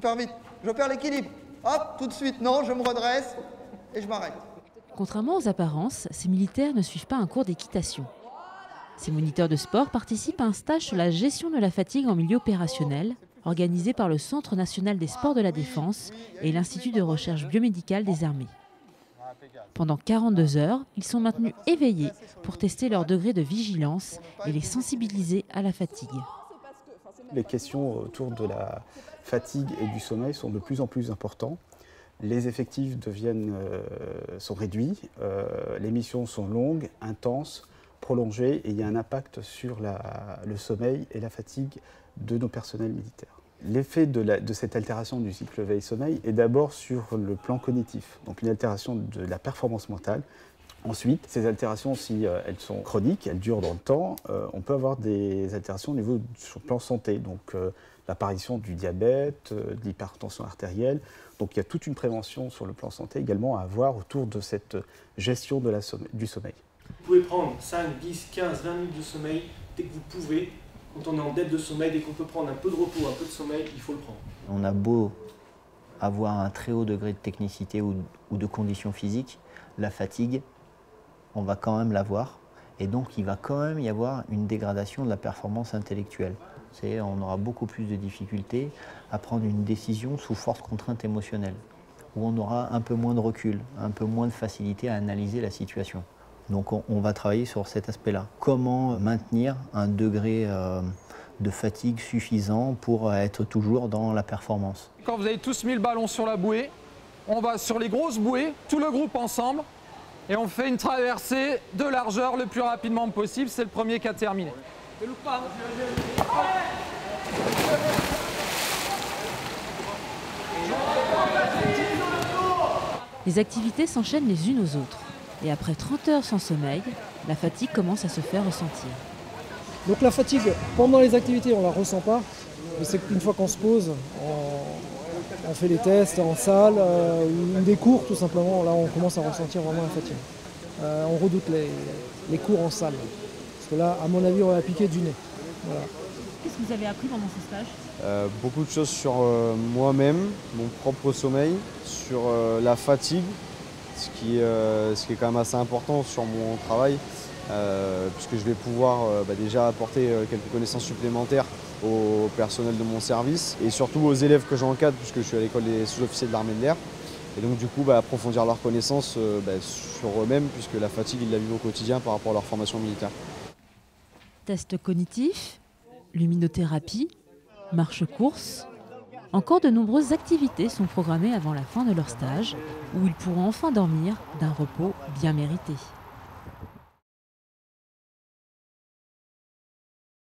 Super vite. Je perds l'équilibre. Hop, tout de suite. Non, je me redresse et je m'arrête. Contrairement aux apparences, ces militaires ne suivent pas un cours d'équitation. Ces moniteurs de sport participent à un stage sur la gestion de la fatigue en milieu opérationnel, organisé par le Centre national des sports de la défense et l'Institut de recherche biomédicale des armées. Pendant 42 heures, ils sont maintenus éveillés pour tester leur degré de vigilance et les sensibiliser à la fatigue. Les questions autour de la fatigue et du sommeil sont de plus en plus importantes. Les effectifs sont réduits, les missions sont longues, intenses, prolongées et il y a un impact sur le sommeil et la fatigue de nos personnels militaires. L'effet de cette altération du cycle veille-sommeil est d'abord sur le plan cognitif, donc une altération de la performance mentale. Ensuite, ces altérations, si elles sont chroniques, elles durent dans le temps, on peut avoir des altérations au niveau sur le plan santé, donc l'apparition du diabète, de l'hypertension artérielle. Donc il y a toute une prévention sur le plan santé également à avoir autour de cette gestion du sommeil. Vous pouvez prendre 5, 10, 15, 20 minutes de sommeil dès que vous pouvez. Quand on est en dette de sommeil, dès qu'on peut prendre un peu de repos, un peu de sommeil, il faut le prendre. On a beau avoir un très haut degré de technicité ou de conditions physiques, la fatigue, on va quand même l'avoir. Et donc il va quand même y avoir une dégradation de la performance intellectuelle. On aura beaucoup plus de difficultés à prendre une décision sous forte contrainte émotionnelle, où on aura un peu moins de recul, un peu moins de facilité à analyser la situation. Donc on va travailler sur cet aspect-là. Comment maintenir un degré de fatigue suffisant pour être toujours dans la performance. Quand vous avez tous mis le ballon sur la bouée, on va sur les grosses bouées, tout le groupe ensemble, et on fait une traversée de largeur le plus rapidement possible. C'est le premier qui a terminé. Les activités s'enchaînent les unes aux autres. Et après 30 heures sans sommeil, la fatigue commence à se faire ressentir. Donc la fatigue, pendant les activités, on ne la ressent pas. Mais c'est qu'une fois qu'on se pose, on fait les tests en salle ou des cours tout simplement. Là, on commence à ressentir vraiment la fatigue. On redoute les cours en salle. Parce que là, à mon avis, on va piquer du nez. Voilà. Qu'est-ce que vous avez appris pendant ce stage ? Beaucoup de choses sur moi-même, mon propre sommeil, sur la fatigue, ce qui est quand même assez important sur mon travail, puisque je vais pouvoir déjà apporter quelques connaissances supplémentaires au personnel de mon service et surtout aux élèves que j'encadre, puisque je suis à l'école des sous-officiers de l'armée de l'air. Et donc du coup, approfondir leurs connaissances sur eux-mêmes, puisque la fatigue, ils la vivent au quotidien par rapport à leur formation militaire. Test cognitif, luminothérapie, marche-course. Encore de nombreuses activités sont programmées avant la fin de leur stage, où ils pourront enfin dormir d'un repos bien mérité.